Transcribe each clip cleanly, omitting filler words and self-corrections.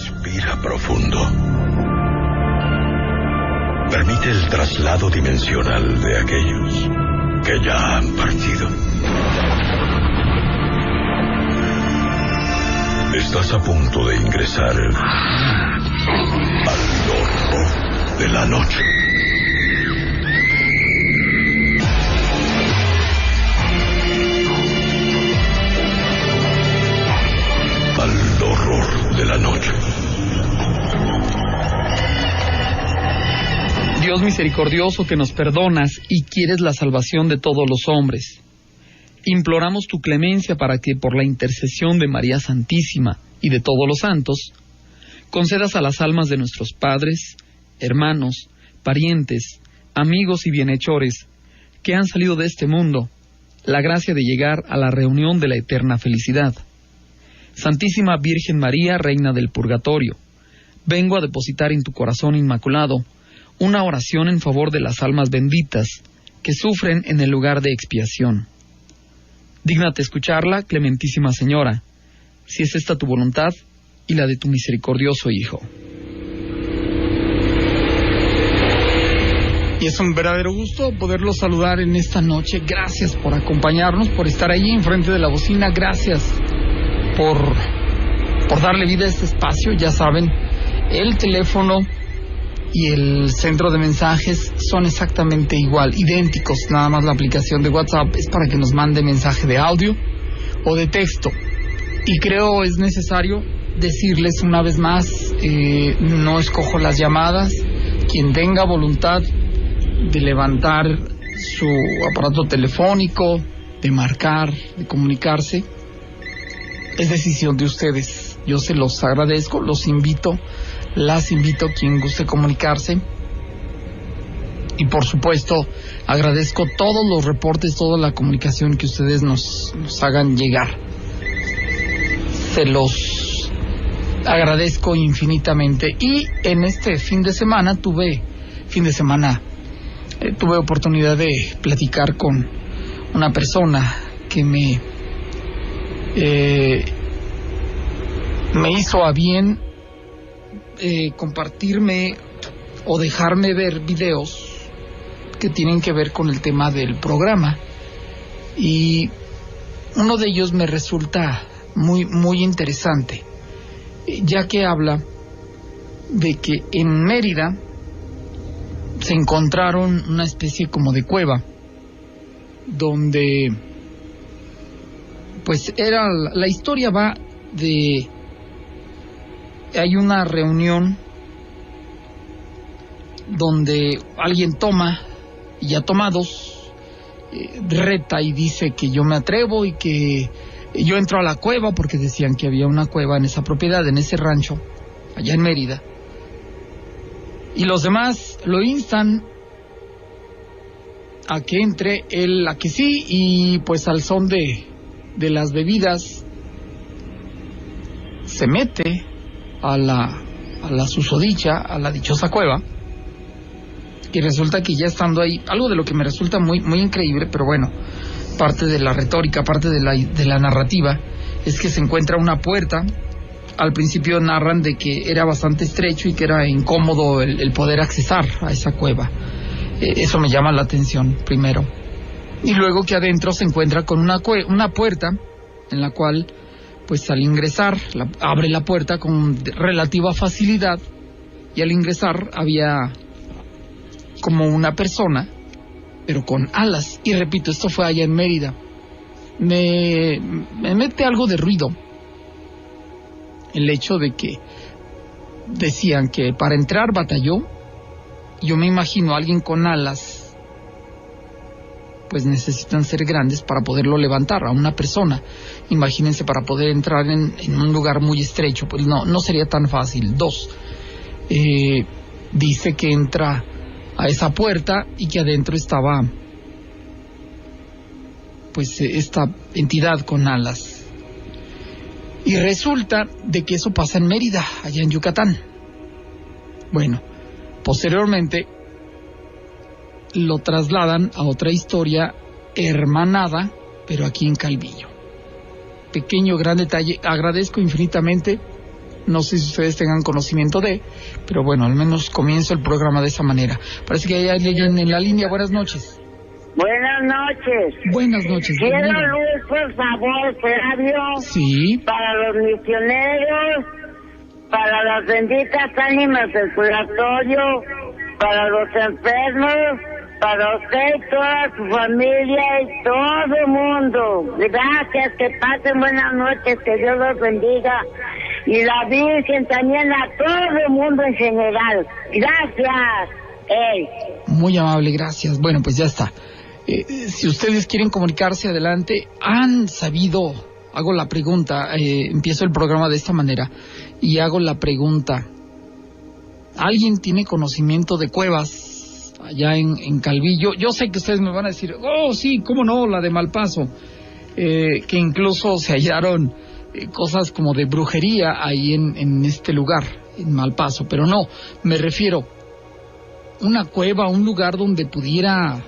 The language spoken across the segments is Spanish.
Respira profundo. Permite el traslado dimensional de aquellos que ya han partido. Estás a punto de ingresar al horror de la noche. Al horror de la noche. Dios misericordioso, que nos perdonas y quieres la salvación de todos los hombres, imploramos tu clemencia para que, por la intercesión de María Santísima y de todos los santos, concedas a las almas de nuestros padres, hermanos, parientes, amigos y bienhechores que han salido de este mundo la gracia de llegar a la reunión de la eterna felicidad. Santísima Virgen María, Reina del Purgatorio, vengo a depositar en tu corazón inmaculado una oración en favor de las almas benditas que sufren en el lugar de expiación. Dígnate escucharla, clementísima Señora, si es esta tu voluntad y la de tu misericordioso Hijo. Y es un verdadero gusto poderlos saludar en esta noche. Gracias por acompañarnos, por estar ahí enfrente de la bocina. Gracias por darle vida a este espacio. Ya saben, el teléfono y el centro de mensajes son exactamente igual, idénticos. Nada más la aplicación de WhatsApp es para que nos mande mensaje de audio o de texto. Y creo es necesario decirles una vez más, no escojo las llamadas. Quien tenga voluntad de levantar su aparato telefónico, de marcar, de comunicarse, es decisión de ustedes. Yo se los agradezco, los invito, las invito, quien guste comunicarse. Y por supuesto, agradezco todos los reportes, toda la comunicación que ustedes nos hagan llegar. Se los agradezco infinitamente. Y en este fin de semana tuve oportunidad de platicar con una persona que me hizo a bien compartirme o dejarme ver videos que tienen que ver con el tema del programa, y uno de ellos me resulta muy interesante, ya que habla de que en Mérida se encontraron una especie como de cueva donde pues la historia va de hay una reunión donde alguien toma, y ya tomados, reta y dice que yo me atrevo y que yo entro a la cueva, porque decían que había una cueva en esa propiedad, en ese rancho, allá en Mérida. Y los demás lo instan a que entre, él a que sí, y pues al son de las bebidas se mete a la susodicha, a la dichosa cueva, y resulta que ya estando ahí, algo de lo que me resulta muy increíble, pero bueno, parte de la retórica, parte de la narrativa, es que se encuentra una puerta. Al principio narran de que era bastante estrecho y que era incómodo el poder accesar a esa cueva. Eso me llama la atención primero. Y luego que adentro se encuentra con una puerta en la cual, pues al ingresar, abre la puerta con relativa facilidad, y al ingresar había como una persona, pero con alas. Y repito, esto fue allá en Mérida. Me mete algo de ruido el hecho de que decían que para entrar batalló. Yo me imagino a alguien con alas, pues necesitan ser grandes para poderlo levantar. A una persona, imagínense, para poder entrar en un lugar muy estrecho, pues no sería tan fácil. 2, dice que entra a esa puerta y que adentro estaba pues esta entidad con alas. Y resulta de que eso pasa en Mérida, allá en Yucatán. Bueno, posteriormente lo trasladan a otra historia hermanada, pero aquí en Calvillo. Pequeño, gran detalle. Agradezco infinitamente No sé si ustedes tengan conocimiento de, pero bueno, al menos comienzo el programa de esa manera. Parece que hay alguien en la línea. Buenas noches. Buenas noches. Buenas noches. Quiero luz, por favor, Flavio. Sí. Para los misioneros, para las benditas ánimas del purgatorio, para los enfermos, para usted y toda su familia y todo el mundo. Gracias, que pasen buenas noches, que Dios los bendiga. Y la Virgen también, a todo el mundo en general. Gracias. Muy amable, gracias. Bueno, pues ya está. Si ustedes quieren comunicarse, adelante. Han sabido, hago la pregunta, empiezo el programa de esta manera y hago la pregunta. ¿Alguien tiene conocimiento de cuevas allá en Calvillo? Yo sé que ustedes me van a decir, oh sí, cómo no, la de Malpaso, que incluso se hallaron cosas como de brujería ahí en este lugar, en Malpaso, pero no, me refiero una cueva, un lugar donde pudiera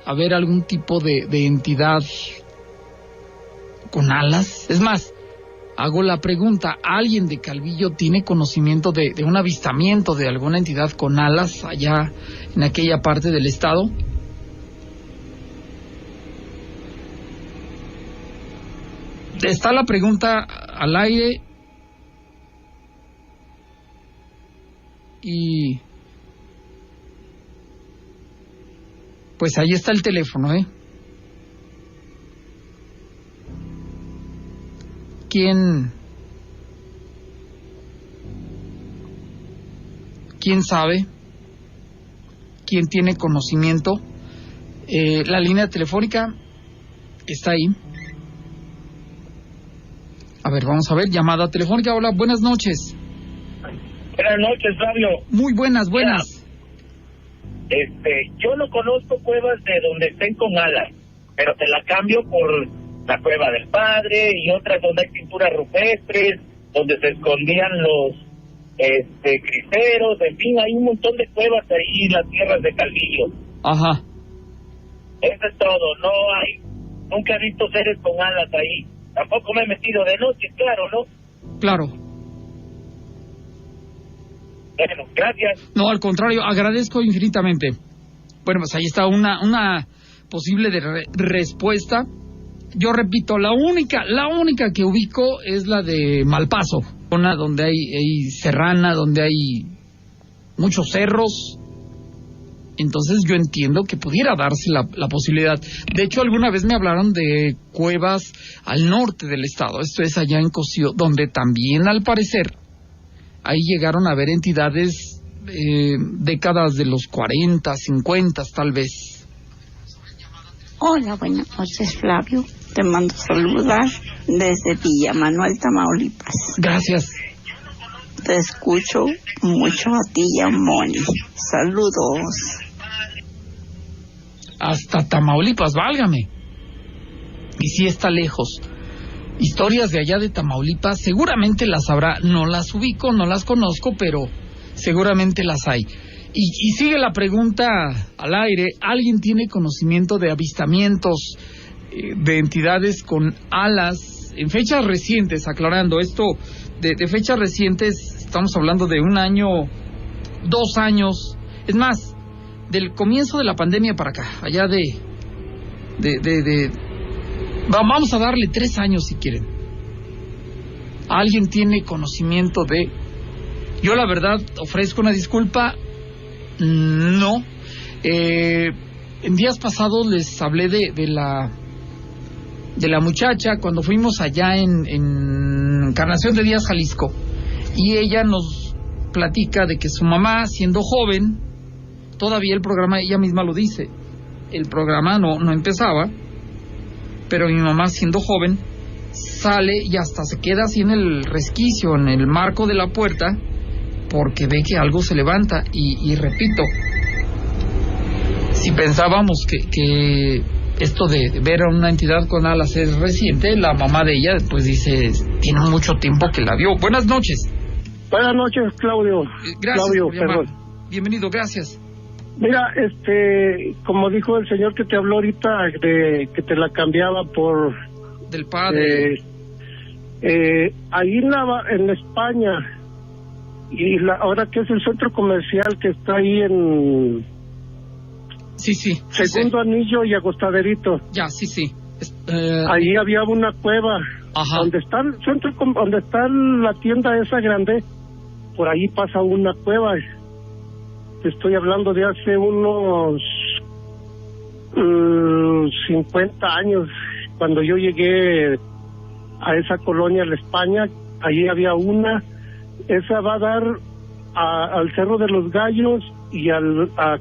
haber algún tipo de entidad con alas. Es más, hago la pregunta, ¿alguien de Calvillo tiene conocimiento de un avistamiento de alguna entidad con alas allá en aquella parte del estado? Está la pregunta al aire y pues ahí está el teléfono, ¿Quién sabe? ¿Quién tiene conocimiento? La línea telefónica está ahí. A ver, vamos a ver, llamada telefónica. Hola, buenas noches. Buenas noches, Fabio. Muy buenas. Yo no conozco cuevas de donde estén con alas, pero te la cambio por la cueva del Padre y otras donde hay pinturas rupestres, donde se escondían los cristeros, en fin, hay un montón de cuevas ahí en las tierras de Calvillo. Ajá. Eso es todo, nunca he visto seres con alas ahí. Tampoco me he metido de noche, claro, ¿no? Claro. Bueno, gracias. No, al contrario, agradezco infinitamente. Bueno, pues ahí está una posible respuesta. Yo repito, la única que ubico es la de Malpaso, zona donde hay serrana, donde hay muchos cerros. Entonces yo entiendo que pudiera darse la posibilidad. De hecho, alguna vez me hablaron de cuevas al norte del estado, esto es allá en Cocío, donde también al parecer ahí llegaron a haber entidades décadas de los 40, 50 tal vez. Hola, buenas noches, Flavio. Te mando saludar desde Villa Manuel, Tamaulipas. Gracias. Te escucho mucho a ti y a Moni. Saludos. Hasta Tamaulipas, válgame. Y sí está lejos. Historias de allá de Tamaulipas, seguramente las habrá. No las ubico, no las conozco, pero seguramente las hay. Y sigue la pregunta al aire. ¿Alguien tiene conocimiento de avistamientos de entidades con alas en fechas recientes? Aclarando esto, de fechas recientes, estamos hablando de 1 año, 2 años, es más, del comienzo de la pandemia para acá, allá vamos a darle 3 años si quieren. ¿Alguien tiene conocimiento de? Yo la verdad ofrezco una disculpa, no. En días pasados les hablé de la muchacha cuando fuimos allá en Encarnación de Díaz, Jalisco, y ella nos platica de que su mamá, siendo joven, todavía el programa, ella misma lo dice, el programa no empezaba, pero mi mamá, siendo joven, sale y hasta se queda así en el resquicio, en el marco de la puerta, porque ve que algo se levanta. Y repito, si pensábamos que esto de ver a una entidad con alas es reciente, la mamá de ella pues dice, tiene mucho tiempo que la vio. Buenas noches. Buenas noches, Claudio. Gracias, Claudio, perdón. Bienvenido, gracias. Mira, como dijo el señor que te habló ahorita, de que te la cambiaba por... Del Padre. Ahí en España, y ahora que es el centro comercial que está ahí en... Sí. Segundo Anillo y Agostaderito. Ya, sí. Ahí había una cueva. Ajá. Donde está el centro, donde está la tienda esa grande, por ahí pasa una cueva. Te estoy hablando de hace unos 50 años, cuando yo llegué a esa colonia, la España. Allí había una. Esa va a dar al Cerro de los Gallos y a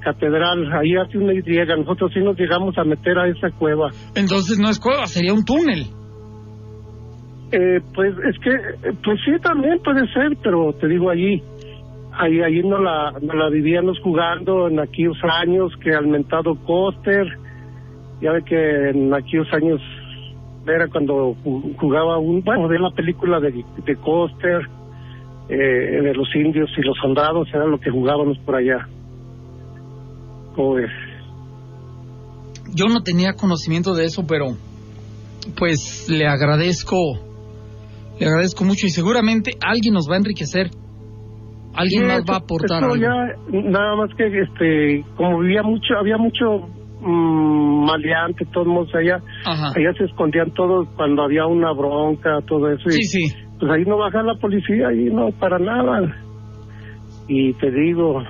Catedral. Ahí hace una Y. Nosotros sí nos llegamos a meter a esa cueva. Entonces no es cueva, sería un túnel. Pues es que, pues sí, también puede ser, pero te digo, allí no la vivíamos jugando en aquellos años, que al mentado Coster. Ya ve que en aquellos años era cuando jugaba de la película de Coster, de los indios y los soldados, era lo que jugábamos por allá. ¿Cómo ves? Yo no tenía conocimiento de eso, pero pues le agradezco mucho, y seguramente alguien nos va a enriquecer, alguien más va a aportar algo. Ya, nada más que como había mucho maleante, todos modos allá. Ajá. Allá se escondían todos cuando había una bronca, todo eso. Sí. Pues ahí no baja la policía, ahí no, para nada. Y te digo,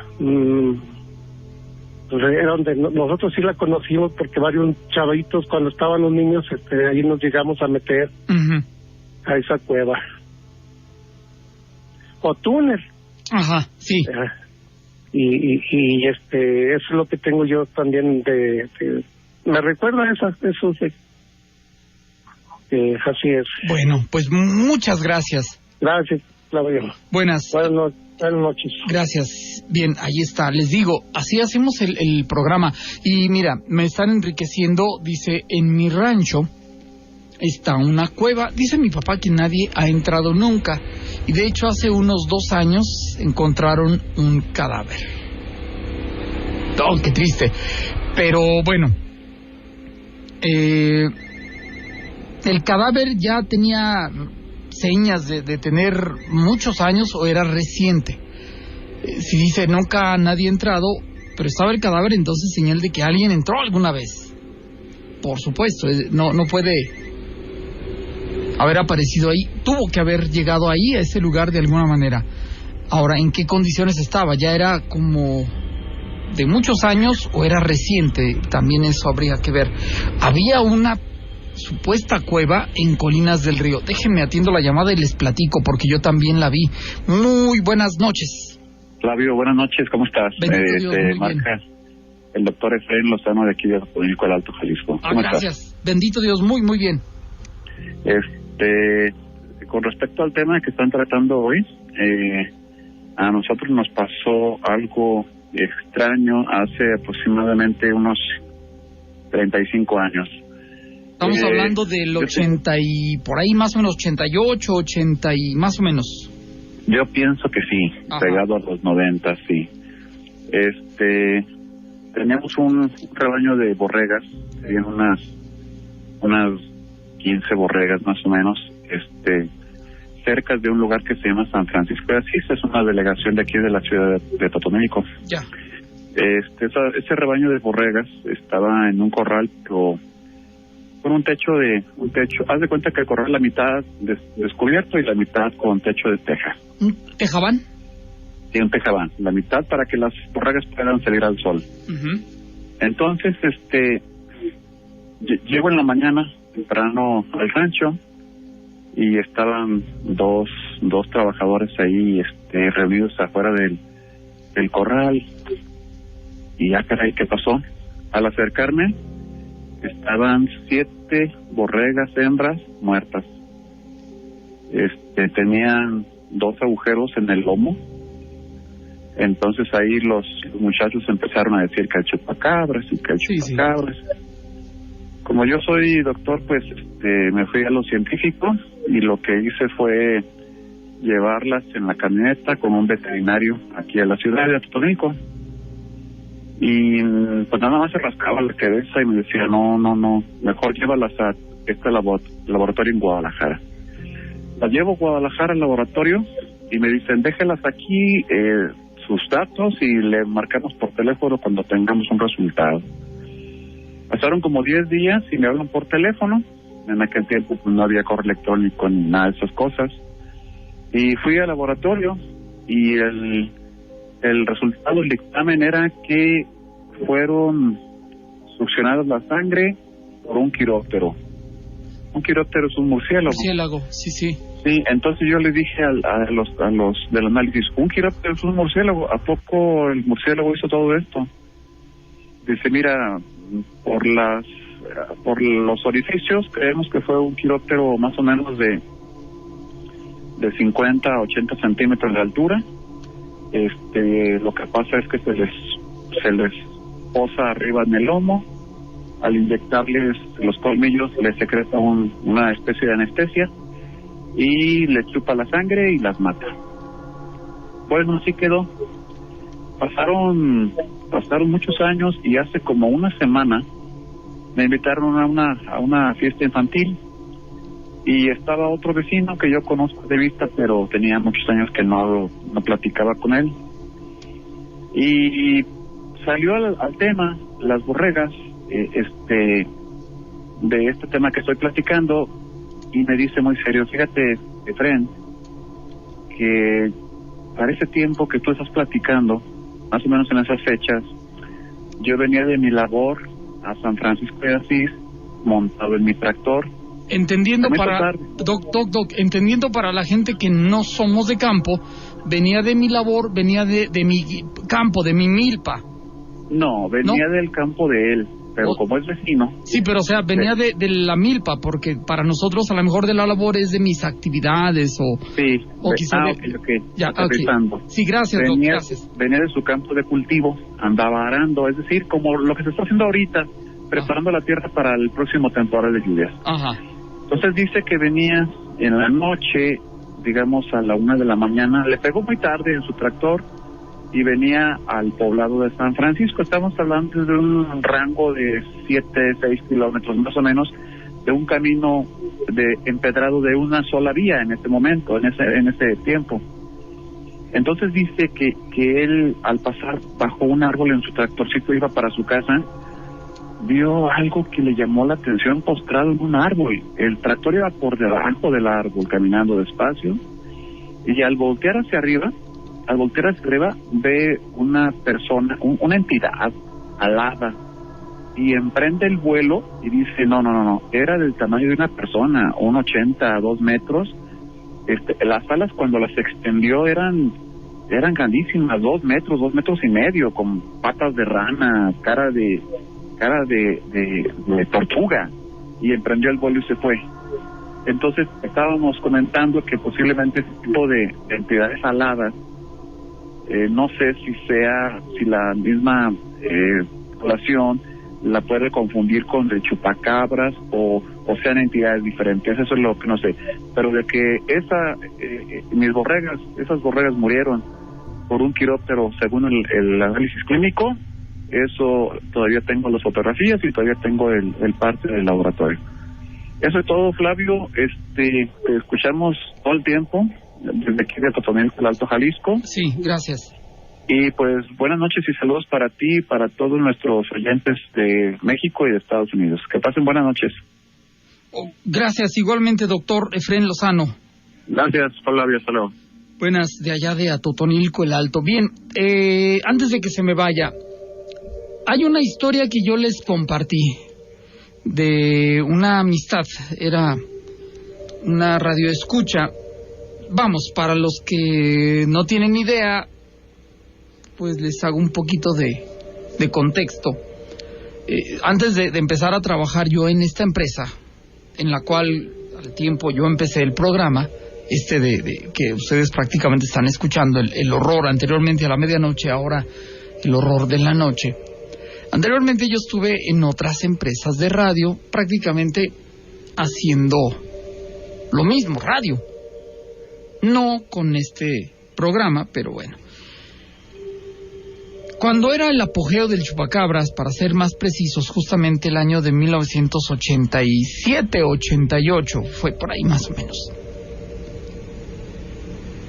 pues era donde nosotros sí la conocimos, porque varios chavitos, cuando estaban los niños, ahí nos llegamos a meter. Uh-huh. A esa cueva o túnel. Ajá, sí. Y eso es lo que tengo yo también me recuerda eso así es. Bueno, pues muchas gracias. Gracias, Claudio. Buenas noches. Gracias. Bien, ahí está. Les digo, así hacemos el programa. Y mira, me están enriqueciendo. Dice, en mi rancho está una cueva, dice mi papá, que nadie ha entrado nunca, y de hecho hace unos 2 años encontraron un cadáver. Oh, qué triste. Pero bueno, el cadáver ya tenía señas de tener muchos años, o era reciente. Si dice nunca nadie ha entrado, pero estaba el cadáver, entonces señal de que alguien entró alguna vez. Por supuesto, no puede haber aparecido ahí, tuvo que haber llegado ahí, a ese lugar, de alguna manera. Ahora, ¿en qué condiciones estaba? ¿Ya era como de muchos años o era reciente? También eso habría que ver. Había una supuesta cueva en Colinas del Río. Déjenme, atiendo la llamada y les platico, porque yo también la vi. Muy buenas noches. Flavio, buenas noches, ¿cómo estás? Bendito Dios, muy marca bien. El doctor Efraín Lozano, de aquí de Atotonilco, el Alto Jalisco. ¿Cómo gracias. estás? Bendito Dios, muy bien. Con respecto al tema que están tratando hoy, a nosotros nos pasó algo extraño hace aproximadamente unos 35 años. Estamos hablando del 80 y por ahí más o menos, 88, 80 y más o menos. Yo pienso que sí. Ajá. Pegado a los 90, sí. Teníamos un rebaño de borregas, serían unas 15 borregas más o menos, cerca de un lugar que se llama San Francisco de Asís. Es una delegación de aquí de la ciudad de Totonilco. Ya. Ese rebaño de borregas estaba en un corral, pero con un techo, haz de cuenta que el corral la mitad descubierto y la mitad con techo de teja. ¿Un tejabán? Sí, un tejabán, la mitad para que las borregas puedan salir al sol. Uh-huh. Entonces, llego en la mañana temprano al rancho y estaban dos trabajadores ahí reunidos afuera del corral. Y caray, ¿qué pasó? Al acercarme estaban 7 borregas hembras muertas. Tenían 2 agujeros en el lomo. Entonces ahí los muchachos empezaron a decir que el chupacabras y que el chupacabras. Sí. Como yo soy doctor, pues me fui a lo científico y lo que hice fue llevarlas en la camioneta con un veterinario aquí a la ciudad de Atotonilco. Y pues nada más se rascaba la cabeza y me decía, no, mejor llévalas a este laboratorio en Guadalajara. Las llevo a Guadalajara al laboratorio y me dicen, déjelas aquí, sus datos, y le marcamos por teléfono cuando tengamos un resultado. Pasaron como 10 días y me hablan por teléfono. En aquel tiempo pues, no había correo electrónico ni nada de esas cosas. Y fui al laboratorio y el resultado del dictamen era que fueron succionadas la sangre por un quiróptero. Un quiróptero es un murciélago. Murciélago, sí. Sí, entonces yo le dije a los del análisis, un quiróptero es un murciélago, ¿a poco el murciélago hizo todo esto? Dice, mira, por los orificios creemos que fue un quiróptero más o menos de 50 a 80 centímetros de altura. Lo que pasa es que se les posa arriba en el lomo. Al inyectarles los colmillos les secreta una especie de anestesia y les chupa la sangre y las mata. Bueno, así quedó. Pasaron muchos años y hace como una semana me invitaron a una fiesta infantil y estaba otro vecino que yo conozco de vista, pero tenía muchos años que no platicaba con él. Y salió al tema las borregas, de este tema que estoy platicando, y me dice muy serio, fíjate, Efren, que para ese tiempo que tú estás platicando, más o menos en esas fechas, yo venía de mi labor a San Francisco de Asís, montado en mi tractor. Entendiendo entendiendo para la gente que no somos de campo, venía de mi labor, venía de mi campo, de mi milpa. No, venía del campo de él, pero como es vecino. Sí, pero o sea, venía de la milpa, porque para nosotros a lo mejor de la labor es de mis actividades o... Sí, o quizá okay. Ya, okay. Sí, gracias, gracias. Venía de su campo de cultivo, andaba arando, es decir, como lo que se está haciendo ahorita, preparando la tierra para el próximo temporal de lluvias. Ajá. Entonces dice que venía en la noche, digamos a la 1 de la mañana, le pegó muy tarde en su tractor y venía al poblado de San Francisco. Estamos hablando de un rango de 6 kilómetros más o menos, de un camino empedrado de una sola vía en ese momento, en ese tiempo. Entonces dice que él, al pasar bajo un árbol en su tractorcito, iba para su casa, vio algo que le llamó la atención postrado en un árbol. El tractor iba por debajo del árbol, caminando despacio, y al voltear hacia arriba, ve una persona, una entidad alada, y emprende el vuelo y dice, no, era del tamaño de una persona, 1,80 a 2 metros. Las alas cuando las extendió eran grandísimas, 2 metros y medio, con patas de rana, cara de tortuga, y emprendió el vuelo y se fue. Entonces estábamos comentando que posiblemente ese tipo de entidades aladas, no sé si la misma población la puede confundir con el chupacabras o sean entidades diferentes. Eso es lo que no sé, pero de que esas borregas murieron por un quiróptero según el análisis clínico, eso todavía tengo las fotografías y todavía tengo el parte del laboratorio. Eso es todo, Flavio. Te escuchamos todo el tiempo desde aquí de Totonilco, el Alto Jalisco. Sí, gracias. Y pues buenas noches y saludos para ti y para todos nuestros oyentes de México y de Estados Unidos. Que pasen buenas noches. Gracias, igualmente, doctor Efren Lozano. Gracias, Flavio, hasta luego. Buenas, de allá de Atotonilco, el Alto. Bien, antes de que se me vaya, hay una historia que yo les compartí de una amistad. Era una radioescucha. Vamos, para los que no tienen idea, pues les hago un poquito de contexto. Antes de empezar a trabajar yo en esta empresa, en la cual al tiempo yo empecé el programa, de que ustedes prácticamente están escuchando, el horror, anteriormente a la medianoche, ahora el horror de la noche. Anteriormente yo estuve en otras empresas de radio, prácticamente haciendo lo mismo, radio. No con este programa, pero bueno. Cuando era el apogeo del chupacabras, para ser más precisos, justamente el año de 1987, 88, fue por ahí más o menos.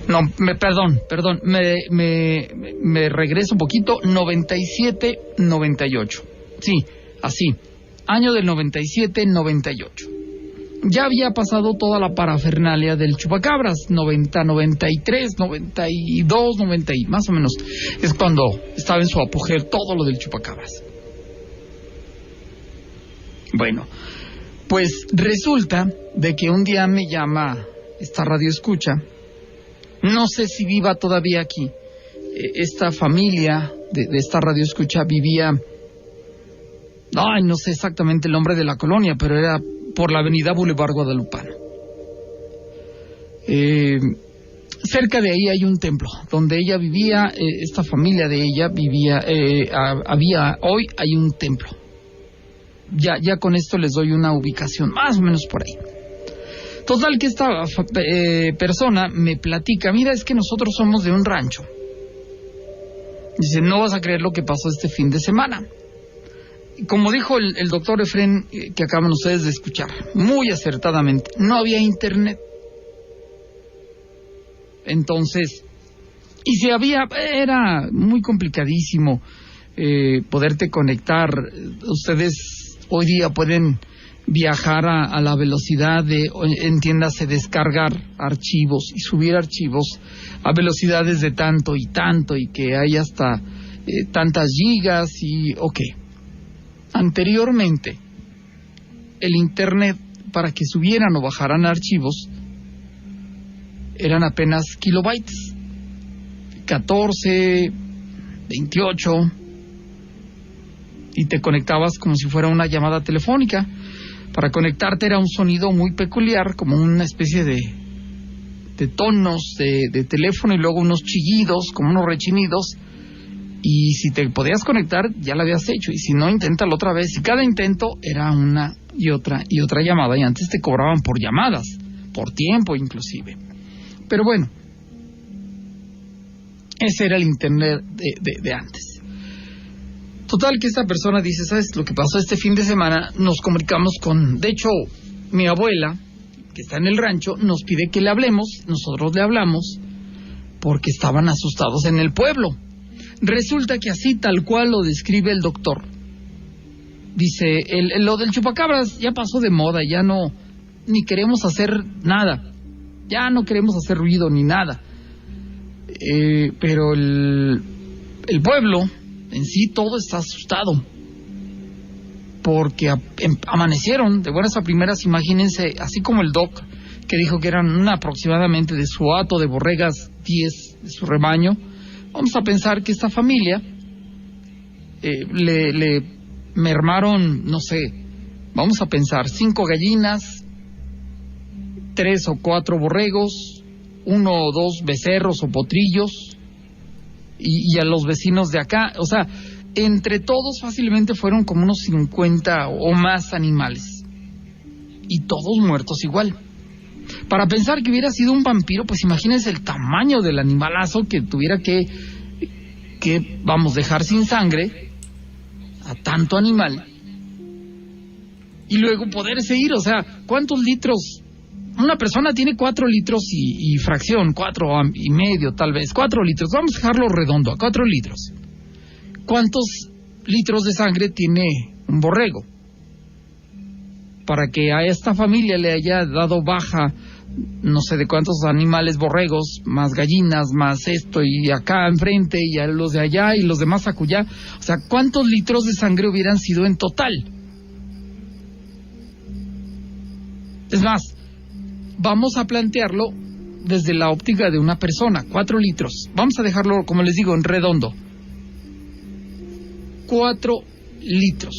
No, perdón, me regreso un poquito, 97-98. Sí, así, año del 97-98. Ya había pasado toda la parafernalia del chupacabras, 90, 93, 92, 90 y más o menos. Es cuando estaba en su apogeo todo lo del chupacabras. Bueno, pues resulta de que un día me llama esta radio escucha. No sé si viva todavía aquí. Esta familia de esta radio escucha vivía... Ay, no sé exactamente el nombre de la colonia, pero era por la avenida Boulevard Guadalupano. Cerca de ahí hay un templo donde ella vivía, esta familia de ella vivía, hoy hay un templo. Ya con esto les doy una ubicación, más o menos por ahí. Total que esta persona me platica, mira, es que nosotros somos de un rancho. Dice, no vas a creer lo que pasó este fin de semana. Como dijo el doctor Efren, que acaban ustedes de escuchar, muy acertadamente, no había internet. Entonces, y si había, era muy complicadísimo poderte conectar. Ustedes hoy día pueden viajar a la velocidad de, entiéndase, descargar archivos y subir archivos a velocidades de tanto y que hay hasta tantas gigas y ok. Anteriormente, el internet, para que subieran o bajaran archivos, eran apenas kilobytes, 14, 28, y te conectabas como si fuera una llamada telefónica. Para conectarte era un sonido muy peculiar, como una especie de tonos de teléfono y luego unos chillidos, como unos rechinidos. Y si te podías conectar, ya lo habías hecho. Y si no, inténtalo otra vez. Y cada intento era una y otra llamada. Y antes te cobraban por llamadas, por tiempo inclusive. Pero bueno, ese era el internet de antes. Total que esta persona dice, ¿sabes lo que pasó este fin de semana? Nos comunicamos con... De hecho, mi abuela, que está en el rancho, nos pide que le hablemos. Nosotros le hablamos porque estaban asustados en el pueblo. Resulta que así tal cual lo describe el doctor. Dice, lo del chupacabras ya pasó de moda, ya no, ni queremos hacer nada, ya no queremos hacer ruido ni nada. Pero el pueblo en sí todo está asustado. Porque amanecieron de buenas a primeras, imagínense, así como el doc, que dijo que eran aproximadamente de su hato de borregas 10 de su rebaño. Vamos a pensar que esta familia le mermaron, no sé, vamos a pensar 5 gallinas, 3 o 4 borregos, 1 o 2 becerros o potrillos y a los vecinos de acá. O sea, entre todos fácilmente fueron como unos 50 o más animales y todos muertos igual. Para pensar que hubiera sido un vampiro, pues imagínense el tamaño del animalazo que tuviera que vamos, dejar sin sangre a tanto animal y luego poderse ir. O sea, ¿cuántos litros? Una persona tiene 4 litros y fracción, 4 y medio tal vez, 4 litros, vamos a dejarlo redondo, a 4 litros. ¿Cuántos litros de sangre tiene un borrego? Para que a esta familia le haya dado baja, no sé de cuántos animales borregos, más gallinas, más esto y acá enfrente y a los de allá y los demás acullá. O sea, ¿cuántos litros de sangre hubieran sido en total? Es más, vamos a plantearlo desde la óptica de una persona, 4 litros. Vamos a dejarlo, como les digo, en redondo. 4 litros.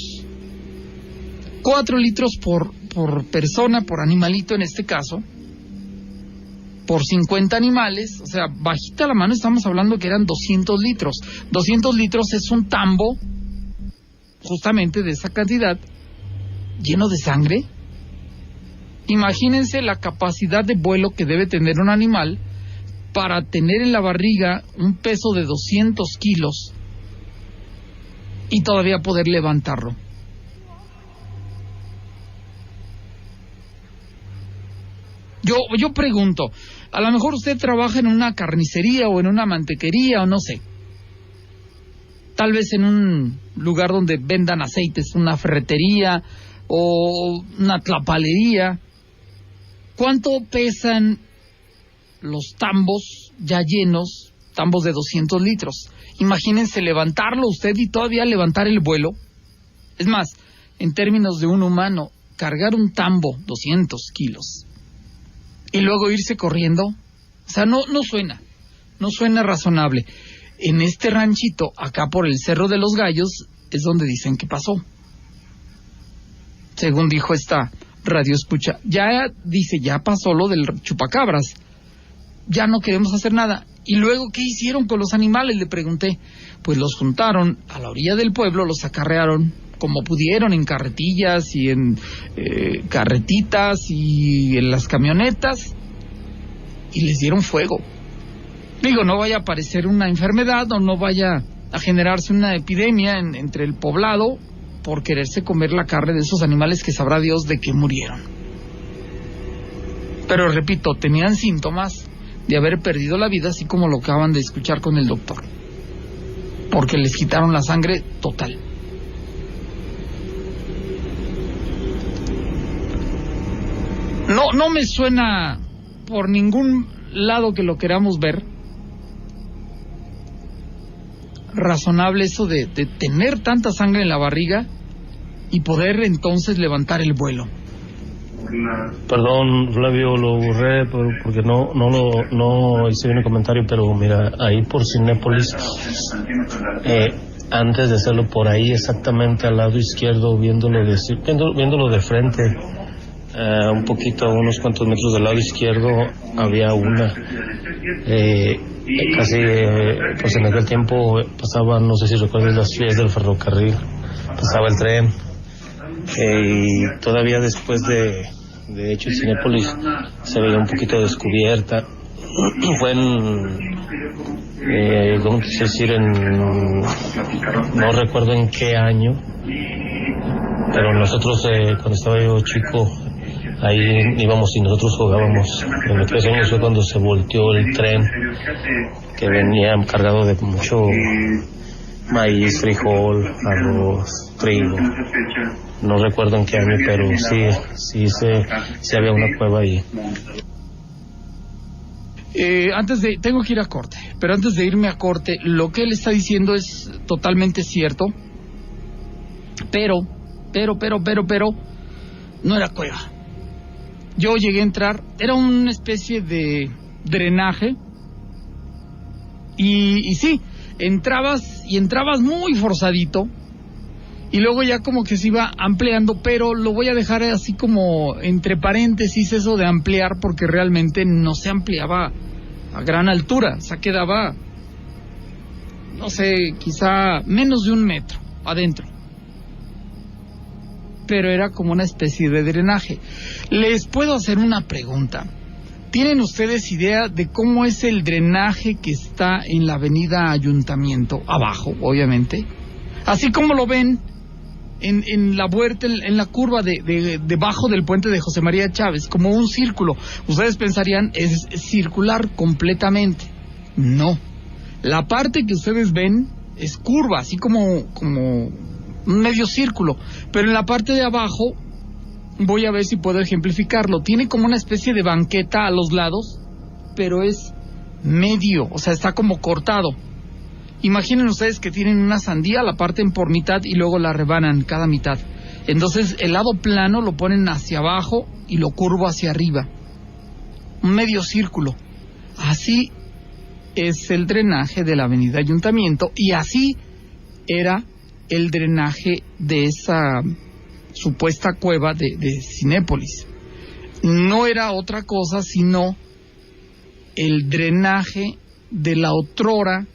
4 litros por persona, por animalito en este caso, por 50 animales, o sea, bajita la mano estamos hablando que eran 200 litros. 200 litros es un tambo, justamente de esa cantidad, lleno de sangre. Imagínense la capacidad de vuelo que debe tener un animal para tener en la barriga un peso de 200 kilos y todavía poder levantarlo. Yo pregunto, a lo mejor usted trabaja en una carnicería o en una mantequería o no sé. Tal vez en un lugar donde vendan aceites, una ferretería o una tlapalería. ¿Cuánto pesan los tambos ya llenos, tambos de 200 litros? Imagínense levantarlo usted y todavía levantar el vuelo. Es más, en términos de un humano, cargar un tambo 200 kilos y luego irse corriendo, o sea, no suena razonable. En este ranchito, acá por el Cerro de los Gallos, es donde dicen que pasó. Según dijo esta radio escucha, ya pasó lo del chupacabras, ya no queremos hacer nada. Y luego, ¿qué hicieron con los animales?, le pregunté. Pues los juntaron a la orilla del pueblo, los acarrearon como pudieron en carretillas y en carretitas y en las camionetas y les dieron fuego. Digo, no vaya a aparecer una enfermedad o no vaya a generarse una epidemia entre el poblado por quererse comer la carne de esos animales que sabrá Dios de qué murieron. Pero repito, tenían síntomas de haber perdido la vida, así como lo acaban de escuchar con el doctor, porque les quitaron la sangre total. No me suena por ningún lado que lo queramos ver razonable eso de tener tanta sangre en la barriga y poder entonces levantar el vuelo. Perdón, Flavio, lo borré porque no hice bien el comentario, pero mira, ahí por Cinépolis, antes de hacerlo por ahí exactamente al lado izquierdo, viéndolo de frente, un poquito, a unos cuantos metros del lado izquierdo, había una, casi, pues en aquel tiempo pasaba, no sé si recuerdas las vías del ferrocarril, pasaba el tren, y todavía después de hecho Cinépolis se veía un poquito descubierta. Fue ¿cómo quise decir? No recuerdo en qué año, pero nosotros cuando estaba yo chico, ahí íbamos y nosotros jugábamos. En aquellos años fue cuando se volteó el tren, que venía cargado de mucho maíz, frijol, arroz, trigo. No recuerdo en qué año, pero sí había una cueva ahí. Tengo que ir a corte, pero antes de irme a corte, lo que él está diciendo es totalmente cierto, pero, no era cueva. Yo llegué a entrar, era una especie de drenaje, y sí, entrabas muy forzadito, y luego ya como que se iba ampliando, pero lo voy a dejar así como entre paréntesis eso de ampliar, porque realmente no se ampliaba a gran altura, o sea, quedaba, no sé, quizá menos de 1 metro adentro, pero era como una especie de drenaje. Les puedo hacer una pregunta. ¿Tienen ustedes idea de cómo es el drenaje que está en la avenida Ayuntamiento? Abajo, obviamente. Así como lo ven en la vuelta, en la curva debajo del puente de José María Chávez, como un círculo. Ustedes pensarían, es circular completamente. No. La parte que ustedes ven es curva, así como un medio círculo. Pero en la parte de abajo, voy a ver si puedo ejemplificarlo. Tiene como una especie de banqueta a los lados, pero es medio, o sea, está como cortado. Imaginen ustedes que tienen una sandía, la parten por mitad y luego la rebanan cada mitad. Entonces el lado plano lo ponen hacia abajo y lo curvo hacia arriba. Un medio círculo. Así es el drenaje de la avenida Ayuntamiento, y así era el drenaje de esa supuesta cueva de Cinépolis. No era otra cosa sino el drenaje de la otrora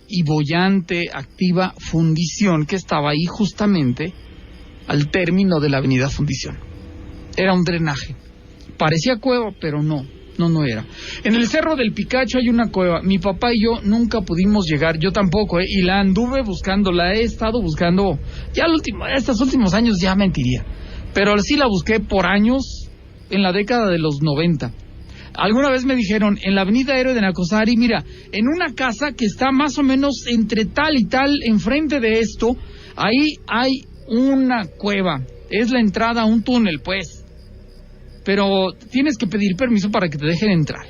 y boyante activa fundición que estaba ahí justamente al término de la avenida Fundición. Era un drenaje. Parecía cueva, pero no era. En el Cerro del Picacho hay una cueva. Mi papá y yo nunca pudimos llegar, yo tampoco, y la anduve buscando, la he estado buscando, ya estos últimos años ya mentiría, pero sí la busqué por años en la década de los 90. Alguna vez me dijeron, en la avenida Héroe de Nacosari, mira, en una casa que está más o menos entre tal y tal, enfrente de esto, ahí hay una cueva. Es la entrada a un túnel, pues. Pero tienes que pedir permiso para que te dejen entrar.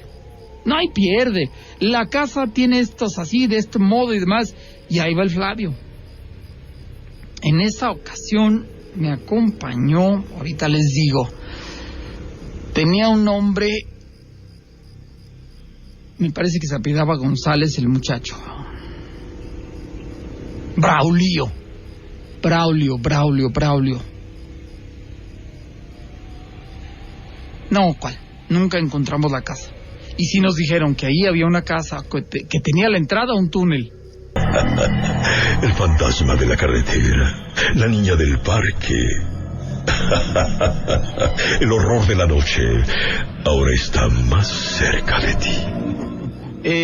No hay pierde. La casa tiene estos así, de este modo y demás. Y ahí va el Flavio. En esa ocasión me acompañó, ahorita les digo, tenía un nombre, me parece que se apellidaba González el muchacho. Braulio. No, ¿cuál? Nunca encontramos la casa. Y sí nos dijeron que ahí había una casa que tenía la entrada a un túnel. El fantasma de la carretera, la niña del parque. El horror de la noche ahora está más cerca de ti.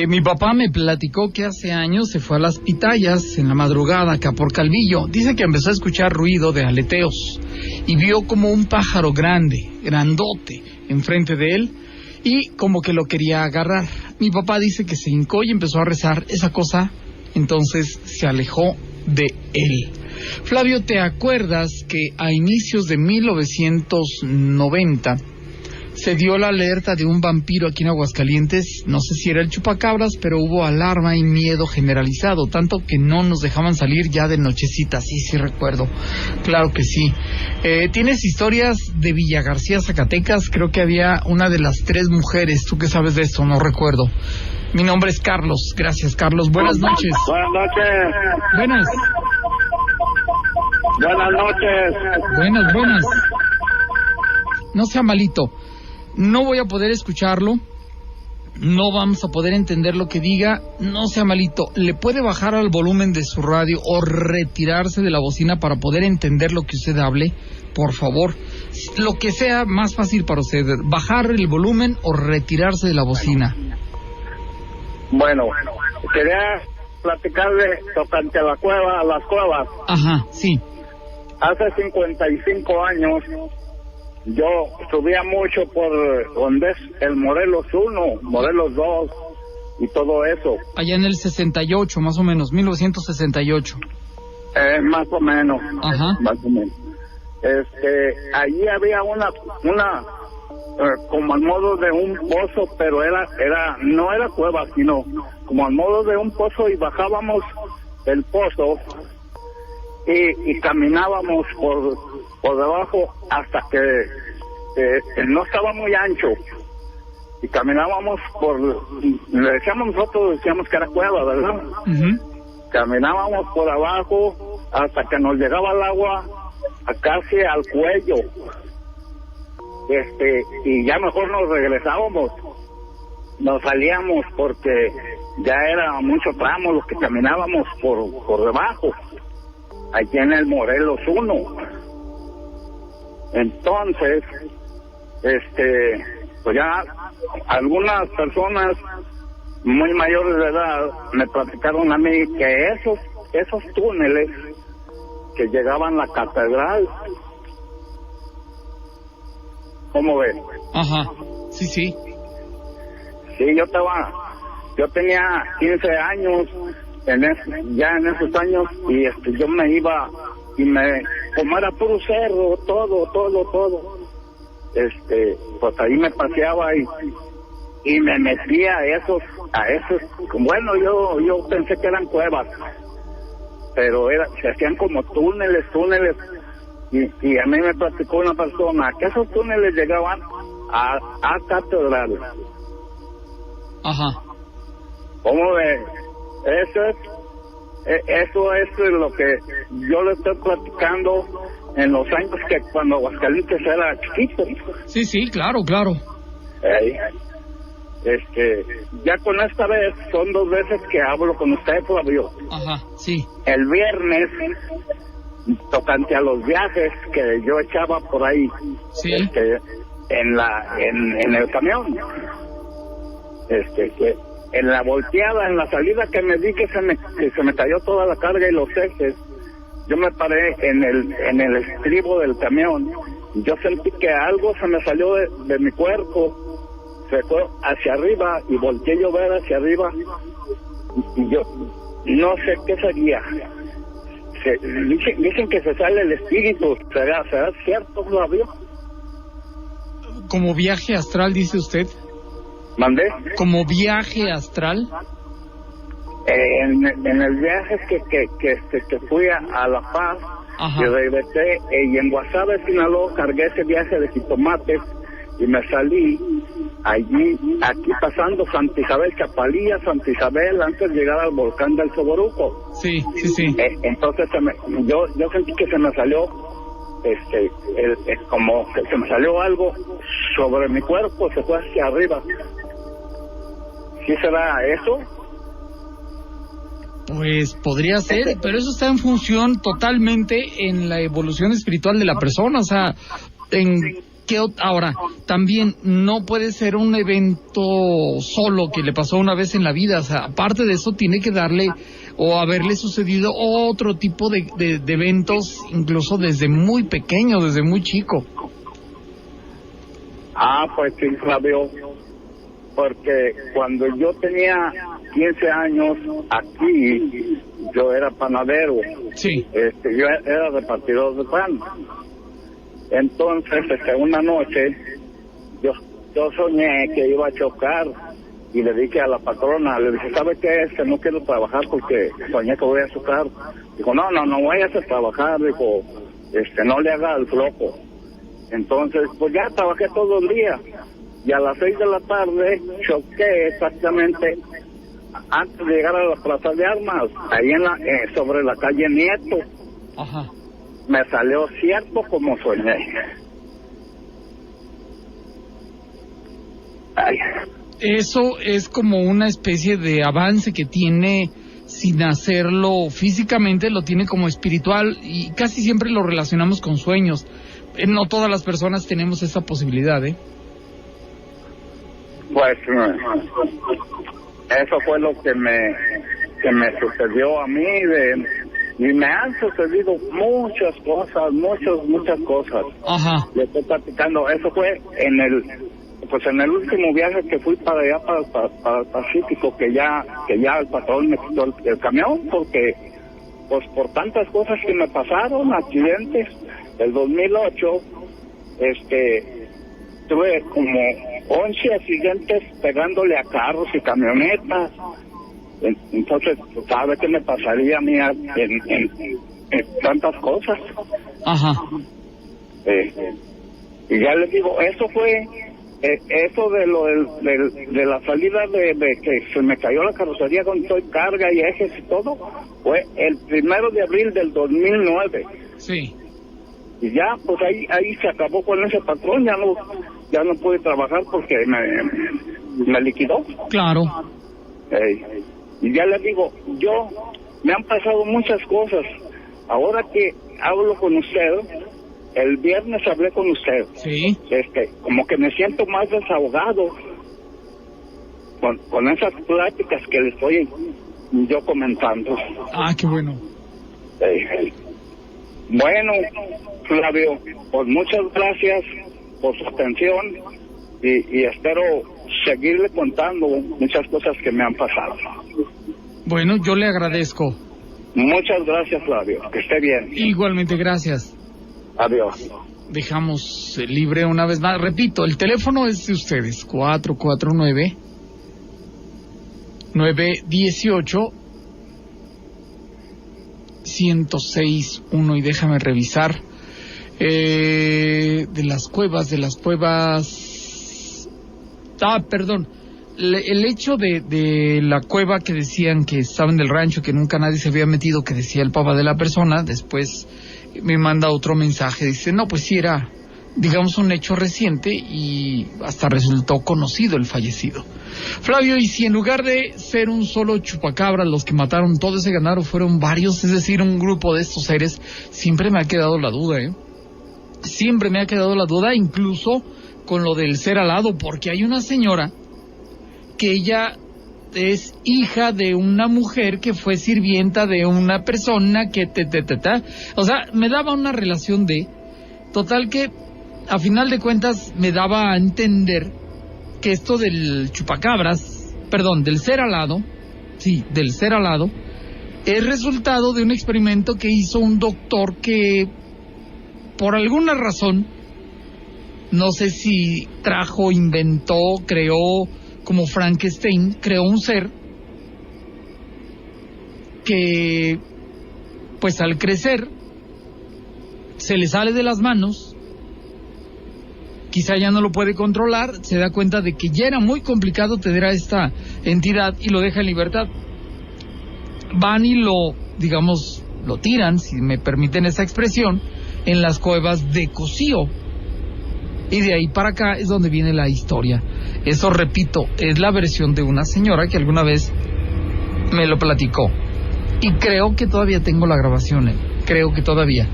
Mi papá me platicó que hace años se fue a las pitayas en la madrugada acá por Calvillo. Dice que empezó a escuchar ruido de aleteos y vio como un pájaro grandote, enfrente de él y como que lo quería agarrar. Mi papá dice que se hincó y empezó a rezar. Esa cosa entonces se alejó de él. Flavio, ¿te acuerdas que a inicios de 1990 se dio la alerta de un vampiro aquí en Aguascalientes? No sé si era el chupacabras, pero hubo alarma y miedo generalizado, tanto que no nos dejaban salir ya de nochecita. Sí recuerdo, claro que sí. ¿Tienes historias de Villa García, Zacatecas? Creo que había una de las 3 mujeres. ¿Tú qué sabes de esto? No recuerdo. Mi nombre es Carlos. Gracias, Carlos. Buenas noches. Buenas noches. Buenas. No sea malito. No voy a poder escucharlo. No vamos a poder entender lo que diga. No sea malito. ¿Le puede bajar al volumen de su radio o retirarse de la bocina para poder entender lo que usted hable? Por favor. Lo que sea más fácil para usted. Bajar el volumen o retirarse de la bocina. Bueno, quería platicarle tocante a las cuevas. Ajá, sí. Hace 55 años yo subía mucho por donde es el Morelos 1, Morelos 2 y todo eso. Allá en el 68, más o menos, 1968. Más o menos. Ajá. Más o menos. Allí había una como al modo de un pozo, pero no era cueva, sino como al modo de un pozo, y bajábamos el pozo y caminábamos por debajo hasta que no estaba muy ancho, y caminábamos le decíamos que era cueva, ¿verdad? Uh-huh. Caminábamos por abajo hasta que nos llegaba el agua casi al cuello. Y ya mejor nos regresábamos, nos salíamos porque ya era mucho tramo los que caminábamos por debajo, aquí en el Morelos 1. Entonces, pues ya algunas personas muy mayores de edad me platicaron a mí que esos túneles que llegaban a la catedral. ¿Cómo ves? Ajá, sí. Sí, yo tenía 15 años ya en esos años, y yo me iba y como era puro cerro, todo, pues ahí me paseaba y me metía a esos, bueno, yo pensé que eran cuevas, pero se hacían como túneles, y a mí me platicó una persona que esos túneles llegaban a catedral. Ajá. ¿Cómo ves? Eso es lo que yo le estoy platicando en los años que cuando Aguascalientes era chiquito. Sí, claro. Ya con esta vez son 2 veces que hablo con usted, Flavio. Ajá, sí. El viernes, tocante a los viajes que yo echaba por ahí, sí, en el camión, que en la volteada, en la salida que me di que se me cayó toda la carga y los ejes, yo me paré en el estribo del camión yo sentí que algo se me salió de mi cuerpo, se fue hacia arriba y volteé yo a ver hacia arriba y yo no sé qué sería. Dicen que se sale el espíritu, ¿será cierto, Flavio? ¿Como viaje astral, dice usted? ¿Mandé? ¿Como viaje astral? En el viaje que fui a La Paz, y regresé, y en Guasave, Sinaloa, cargué ese viaje de jitomates y me salí aquí pasando Santa Isabel, Chapalía, Santa Isabel, antes de llegar al volcán del Soboruco. Sí. Entonces yo sentí que se me salió como que se me salió algo sobre mi cuerpo, se fue hacia arriba. ¿Sí será eso? Pues podría ser, pero eso está en función totalmente en la evolución espiritual de la persona, o sea, ahora, también no puede ser un evento solo que le pasó una vez en la vida, o sea, aparte de eso tiene que darle o haberle sucedido otro tipo de eventos, incluso desde muy pequeño, desde muy chico. Pues sí, Flavio, porque cuando yo tenía 15 años aquí, yo era panadero. Sí. Yo era repartidor de pan. Entonces, una noche, yo soñé que iba a chocar y le dije a la patrona, le dije, ¿sabe qué? No quiero trabajar porque soñé que voy a chocar. Dijo, no vayas a trabajar, dijo, no le haga el flojo. Entonces, pues ya trabajé todo el día y a las 6 de la tarde choqué exactamente antes de llegar a la Plaza de Armas, ahí sobre la calle Nieto. Me salió cierto como soñé. Eso es como una especie de avance que tiene sin hacerlo físicamente, lo tiene como espiritual y casi siempre lo relacionamos con sueños. No todas las personas tenemos esa posibilidad, Pues eso fue lo que me sucedió a mí, y me han sucedido muchas cosas. Le estoy platicando, eso fue en el último viaje que fui para allá, para el Pacífico, que ya el patrón me quitó el camión, porque pues por tantas cosas que me pasaron, accidentes. El 2008, tuve como 11 accidentes pegándole a carros y camionetas. Entonces, ¿sabe qué me pasaría a mí en tantas cosas? Y ya les digo, eso fue, eso de la salida de que se me cayó la carrocería con todo carga y ejes y todo, fue el 1 de abril del 2009. Sí. Y ya, pues ahí se acabó con ese patrón, ya no pude trabajar porque me liquidó. Claro. Y ya les digo, me han pasado muchas cosas. Ahora que hablo con usted, el viernes hablé con usted. Sí. Como que me siento más desahogado con esas pláticas que le estoy yo comentando. Qué bueno. Bueno, Flavio, pues muchas gracias por su atención y espero seguirle contando muchas cosas que me han pasado. Bueno, yo le agradezco. Muchas gracias, Flavio. Que esté bien. Igualmente, gracias. Adiós. Dejamos libre una vez más. Repito, el teléfono es de ustedes. 449-918-1061. Y déjame revisar. De las cuevas. Perdón. El hecho de la cueva que decían que estaba en el rancho, que nunca nadie se había metido, que decía el papá de la persona, después me manda otro mensaje, dice, no, pues sí era, digamos, un hecho reciente y hasta resultó conocido el fallecido. Flavio, y si en lugar de ser un solo chupacabra los que mataron todo ese ganado fueron varios, es decir, un grupo de estos seres, siempre me ha quedado la duda, Siempre me ha quedado la duda, incluso con lo del ser alado, porque hay una señora que ella es hija de una mujer que fue sirvienta de una persona que o sea, me daba una relación de total que a final de cuentas me daba a entender que esto del chupacabras, del ser alado, es resultado de un experimento que hizo un doctor que, por alguna razón, no sé si trajo, inventó, creó, como Frankenstein, creó un ser que, pues al crecer, se le sale de las manos, quizá ya no lo puede controlar, se da cuenta de que ya era muy complicado tener a esta entidad y lo deja en libertad. Van y lo tiran, si me permiten esa expresión, en las cuevas de Cocío. Y de ahí para acá es donde viene la historia. Eso, repito, es la versión de una señora que alguna vez me lo platicó. Y creo que todavía tengo la grabación, creo que todavía.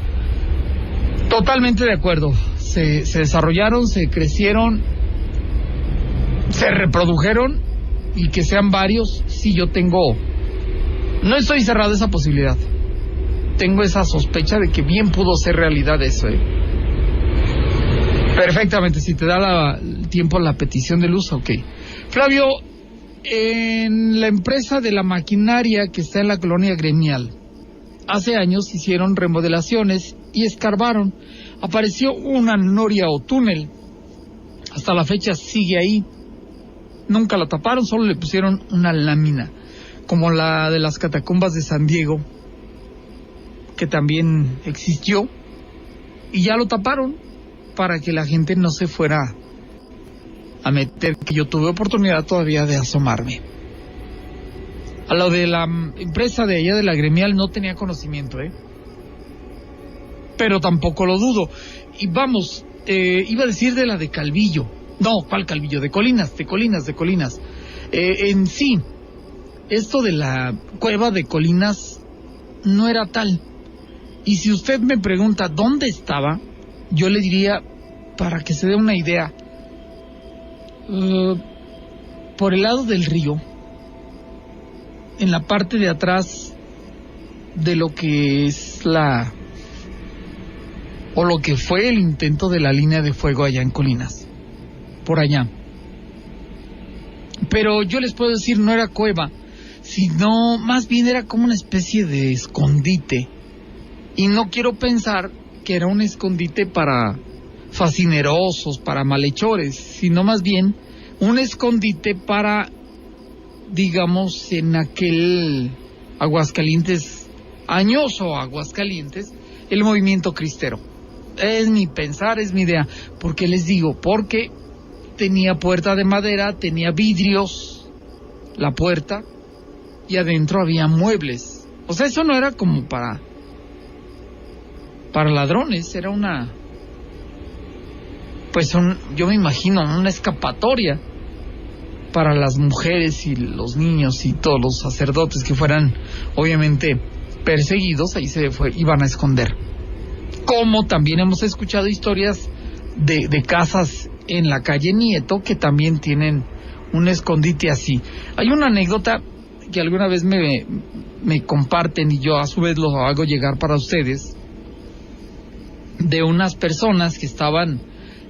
Totalmente de acuerdo. Se desarrollaron, se crecieron, se reprodujeron, y que sean varios, sí, yo tengo... No estoy cerrado a esa posibilidad. Tengo esa sospecha de que bien pudo ser realidad eso, Perfectamente, si te da el tiempo la petición de luz, ok. Flavio, en la empresa de la maquinaria que está en la colonia Gremial, hace años hicieron remodelaciones y escarbaron. Apareció una noria o túnel. Hasta la fecha sigue ahí. Nunca la taparon, solo le pusieron una lámina, como la de las catacumbas de San Diego, que también existió, y ya lo taparon para que la gente no se fuera a meter, que yo tuve oportunidad todavía de asomarme. A lo de la empresa de allá de la Gremial no tenía conocimiento, pero tampoco lo dudo. Y vamos, iba a decir de la de Calvillo. No, ¿cuál Calvillo? De Colinas. En sí, esto de la cueva de Colinas no era tal. Y si usted me pregunta dónde estaba, yo le diría, para que se dé una idea, por el lado del río, en la parte de atrás de lo que es lo que fue el intento de la línea de fuego allá en Colinas, por allá. Pero yo les puedo decir, no era cueva, sino más bien era como una especie de escondite. Y no quiero pensar que era un escondite para fascinerosos, para malhechores, sino más bien un escondite para, digamos, en aquel Aguascalientes, añoso Aguascalientes, el movimiento cristero. Es mi pensar, es mi idea. ¿Por qué les digo? Porque tenía puerta de madera, tenía vidrios, la puerta, y adentro había muebles. O sea, eso no era como para ladrones, era una... yo me imagino, una escapatoria para las mujeres y los niños y todos los sacerdotes que fueran, obviamente, perseguidos, ahí iban a esconder. Como también hemos escuchado historias de casas en la calle Nieto que también tienen un escondite así. Hay una anécdota que alguna vez me comparten y yo a su vez lo hago llegar para ustedes, de unas personas que estaban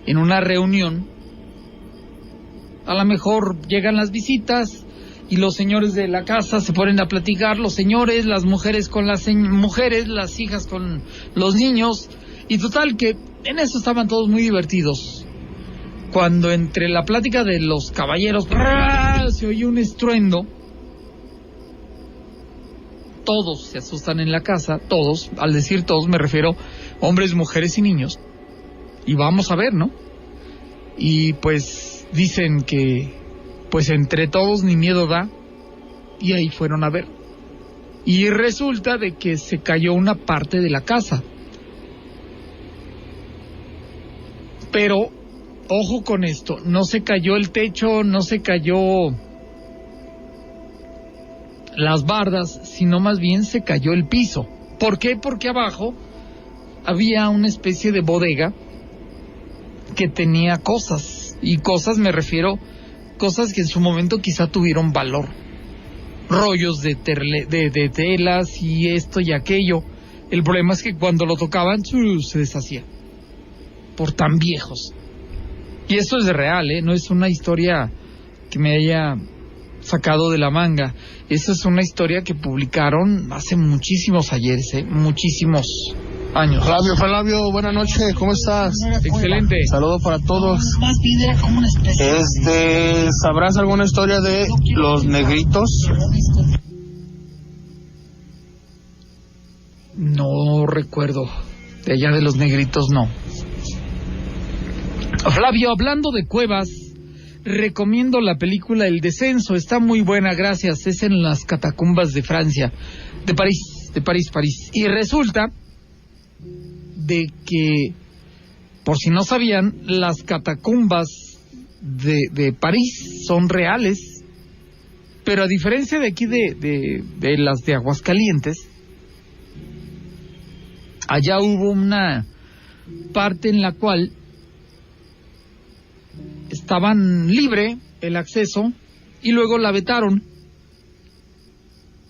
en una reunión. A lo mejor llegan las visitas y los señores de la casa se ponen a platicar, los señores, las mujeres con las mujeres, las hijas con los niños, y total que en eso estaban todos muy divertidos. Cuando entre la plática de los caballeros se oye un estruendo, todos se asustan en la casa, todos, al decir todos me refiero hombres, mujeres y niños, y vamos a ver, ¿no? Y pues dicen que pues entre todos ni miedo da, y ahí fueron a ver, y resulta de que se cayó una parte de la casa. Pero ojo con esto, no se cayó el techo, no se cayó las bardas, sino más bien se cayó el piso. ¿Por qué? Porque abajo había una especie de bodega que tenía cosas, y cosas me refiero, cosas que en su momento quizá tuvieron valor, rollos de telas y esto y aquello. El problema es que cuando lo tocaban se deshacía. por tan viejos. Y esto es de real, no es una historia que me haya sacado de la manga. Esa es una historia que publicaron hace muchísimos ayeres, muchísimos años. Flavio, buenas noches, ¿cómo estás? Excelente. Saludos para todos. ¿Sabrás alguna historia de los negritos? No recuerdo. De allá de los negritos, no. Flavio, hablando de cuevas, recomiendo la película El Descenso. Está muy buena, gracias. Es en las catacumbas de Francia, de París. Y resulta de que, por si no sabían, las catacumbas de París son reales. Pero a diferencia de aquí de las de Aguascalientes, allá hubo una parte en la cual estaban libre el acceso y luego la vetaron,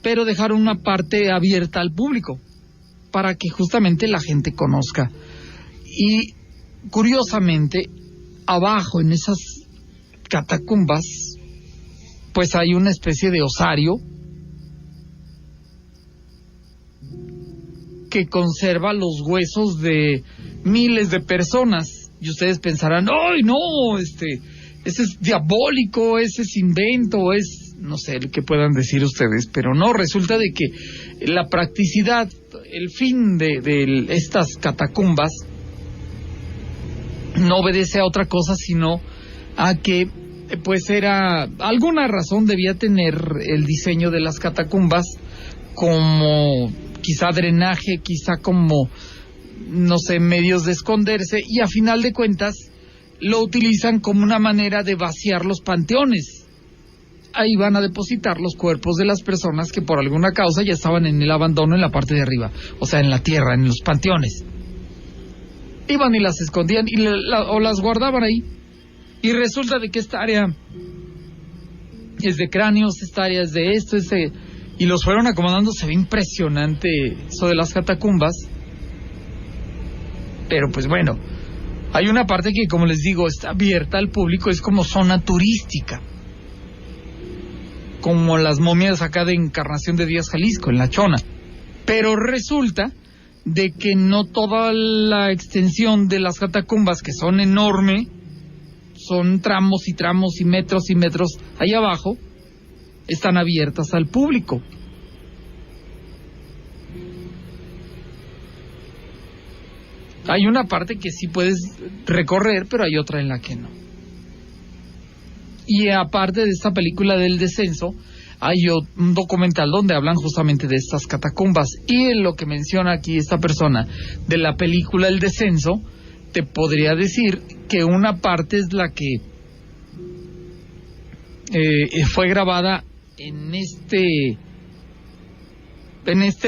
pero dejaron una parte abierta al público para que justamente la gente conozca. Y curiosamente, abajo en esas catacumbas, pues hay una especie de osario que conserva los huesos de miles de personas. Y ustedes pensarán, ¡ay, no! Ese es diabólico, ese es invento, es... no sé, el que puedan decir ustedes, pero no, resulta de que la practicidad, el fin de estas catacumbas no obedece a otra cosa, sino a que, pues era... alguna razón debía tener el diseño de las catacumbas, como quizá drenaje, quizá como... no sé, medios de esconderse, y a final de cuentas lo utilizan como una manera de vaciar los panteones. Ahí van a depositar los cuerpos de las personas que por alguna causa ya estaban en el abandono en la parte de arriba, o sea, en la tierra, en los panteones. Iban y las escondían o las guardaban ahí. Y resulta de que esta área es de cráneos, esta área es de esto, y los fueron acomodando. Se ve impresionante eso de las catacumbas. Pero pues bueno, hay una parte que, como les digo, está abierta al público, es como zona turística, como las momias acá de Encarnación de Díaz, Jalisco, en La Chona. Pero resulta de que no toda la extensión de las catacumbas, que son enormes, son tramos y tramos y metros ahí abajo, están abiertas al público. Hay una parte que sí puedes recorrer, pero hay otra en la que no. Y aparte de esta película del descenso, hay un documental donde hablan justamente de estas catacumbas. Y en lo que menciona aquí esta persona de la película El Descenso, te podría decir que una parte es la que fue grabada en este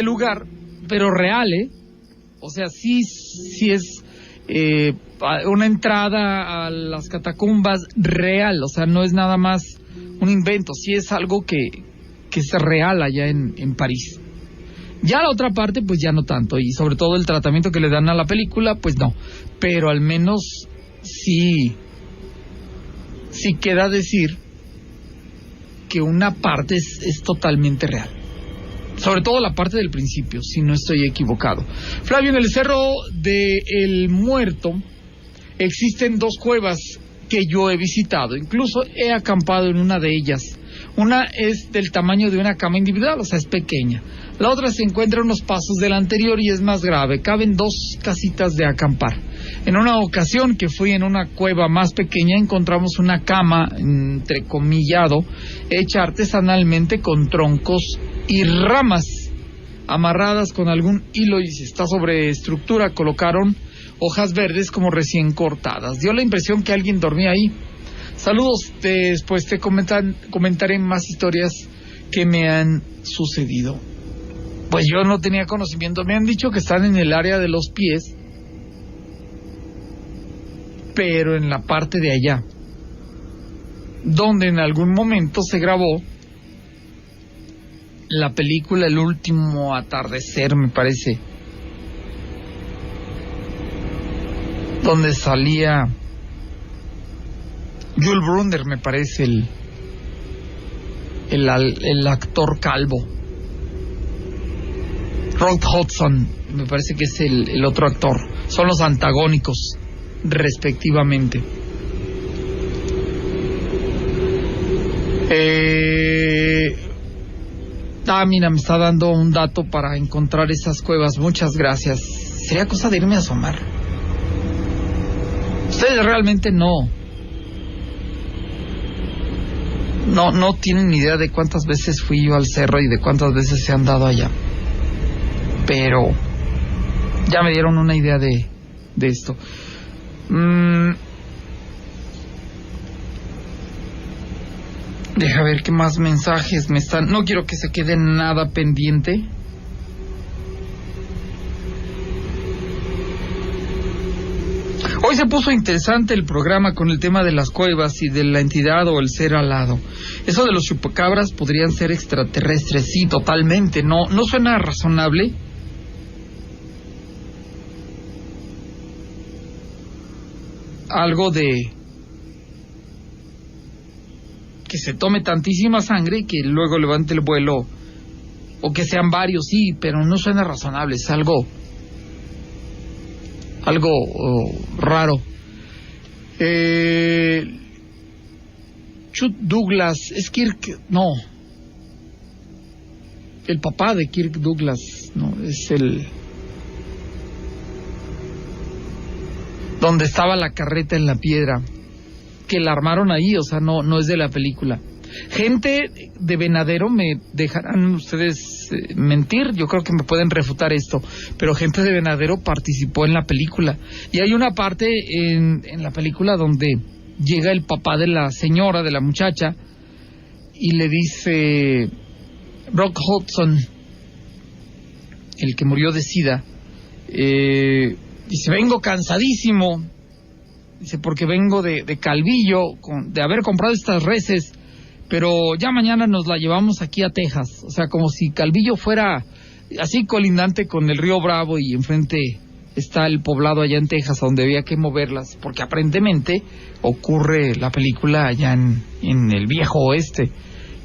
lugar, pero real, o sea, sí es una entrada a las catacumbas real, o sea, no es nada más un invento, sí es algo que es real allá en París. Ya la otra parte, pues ya no tanto, y sobre todo el tratamiento que le dan a la película, pues no, pero al menos sí queda decir que una parte es totalmente real. Sobre todo la parte del principio, si no estoy equivocado. Flavio, en el Cerro de El Muerto existen 2 cuevas que yo he visitado. Incluso he acampado en una de ellas. Una es del tamaño de una cama individual, o sea, es pequeña. La otra se encuentra a unos pasos de la anterior y es más grave. Caben 2 casitas de acampar. En una ocasión que fui en una cueva más pequeña, encontramos una cama, entrecomillado, hecha artesanalmente con troncos y ramas amarradas con algún hilo, y si está sobre estructura colocaron hojas verdes como recién cortadas. Dio la impresión que alguien dormía ahí. Saludos, después te comentaré más historias que me han sucedido. Pues yo no tenía conocimiento, me han dicho que están en el área de los pies, pero en la parte de allá, donde en algún momento se grabó la película El Último Atardecer, me parece. donde salía Jules Brunner, me parece, el actor calvo. Rock Hudson, me parece que es el otro actor. Son los antagónicos, respectivamente. Mira, me está dando un dato para encontrar esas cuevas. Muchas gracias. Sería cosa de irme a asomar. Ustedes realmente no tienen ni idea de cuántas veces fui yo al cerro y de cuántas veces se han dado allá. Pero ya me dieron una idea de esto. Deja ver qué más mensajes me están... No quiero que se quede nada pendiente. Hoy se puso interesante el programa con el tema de las cuevas y de la entidad o el ser alado. Eso de los chupacabras podrían ser extraterrestres, sí, totalmente. ¿No suena razonable? Algo de... que se tome tantísima sangre que luego levante el vuelo, o que sean varios, sí, pero no suena razonable, es algo raro. Chuck Douglas, es Kirk, no, el papá de Kirk Douglas, no, es el donde estaba la carreta en la piedra, que la armaron ahí, o sea, no es de la película. Gente de Venadero, me dejarán ustedes mentir, yo creo que me pueden refutar esto, pero gente de Venadero participó en la película. Y hay una parte en la película donde llega el papá de la señora, de la muchacha, y le dice, Rock Hudson, el que murió de SIDA, dice, vengo cansadísimo. Dice, porque vengo de Calvillo, de haber comprado estas reses, pero ya mañana nos la llevamos aquí a Texas. O sea, como si Calvillo fuera así colindante con el río Bravo y enfrente está el poblado allá en Texas, donde había que moverlas, porque aparentemente ocurre la película allá en el viejo oeste,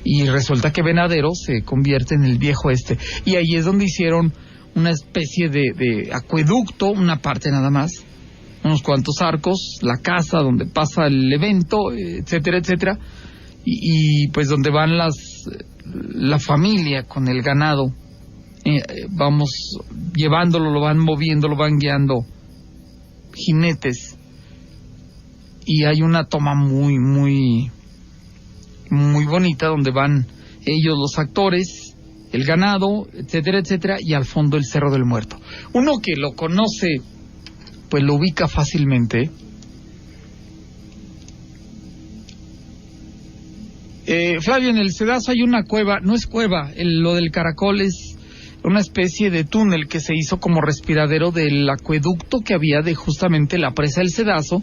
y resulta que Venadero se convierte en el viejo oeste, y ahí es donde hicieron una especie de acueducto, una parte nada más, unos cuantos arcos, la casa donde pasa el evento, etcétera, etcétera, y pues donde van la familia con el ganado, vamos llevándolo, lo van moviendo, lo van guiando jinetes, y hay una toma muy, muy, muy bonita donde van ellos, los actores, el ganado, etcétera, etcétera, y al fondo el Cerro del Muerto. Uno que lo conoce pues lo ubica fácilmente. Flavio, en el Cedazo hay una cueva, no es cueva, lo del caracol es una especie de túnel que se hizo como respiradero del acueducto que había de justamente la presa del Cedazo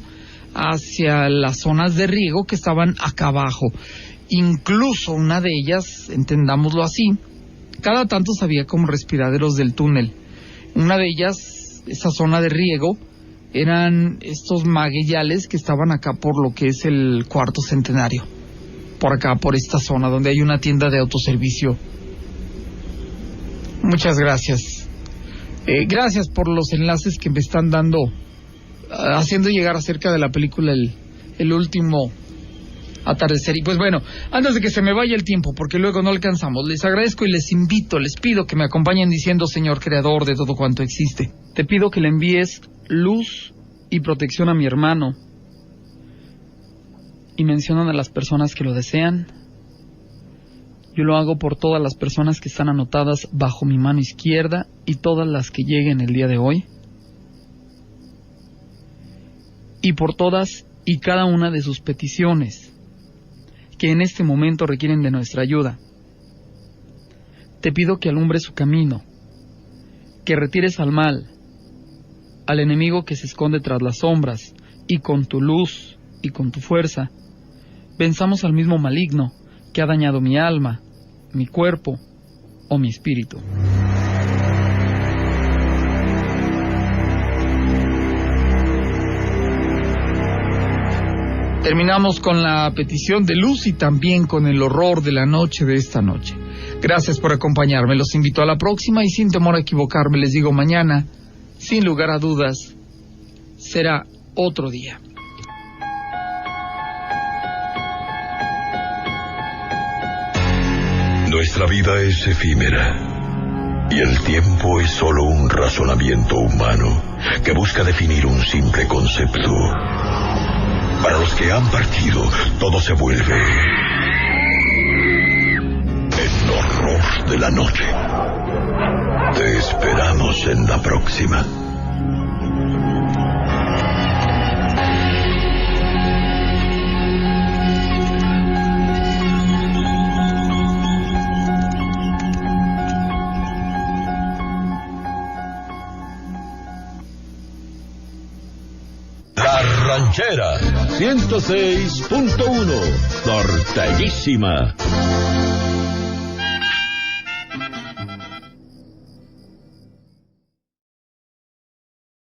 hacia las zonas de riego que estaban acá abajo. Incluso una de ellas, entendámoslo así, cada tanto había como respiraderos del túnel. Una de ellas, esa zona de riego, eran estos magueyales que estaban acá por lo que es el Cuarto Centenario, por acá, por esta zona donde hay una tienda de autoservicio. Muchas gracias. Gracias por los enlaces que me están dando, haciendo llegar acerca de la película el último atardecer. Y pues bueno, antes de que se me vaya el tiempo, porque luego no alcanzamos, les agradezco y les invito, les pido que me acompañen diciendo: Señor creador de todo cuanto existe, te pido que le envíes luz y protección a mi hermano, y mencionan a las personas que lo desean. Yo lo hago por todas las personas que están anotadas bajo mi mano izquierda y todas las que lleguen el día de hoy, y por todas y cada una de sus peticiones que en este momento requieren de nuestra ayuda. Te pido que alumbres su camino, que retires al mal, al enemigo que se esconde tras las sombras, y con tu luz y con tu fuerza venzamos al mismo maligno que ha dañado mi alma, mi cuerpo o mi espíritu. Terminamos con la petición de Luz y también con el horror de la noche de esta noche. Gracias por acompañarme, los invito a la próxima y sin temor a equivocarme les digo mañana, sin lugar a dudas, será otro día. Nuestra vida es efímera y el tiempo es solo un razonamiento humano que busca definir un simple concepto. Para los que han partido, todo se vuelve el horror de la noche. Te esperamos en la próxima. Ranchera 106.1 Norteñísima.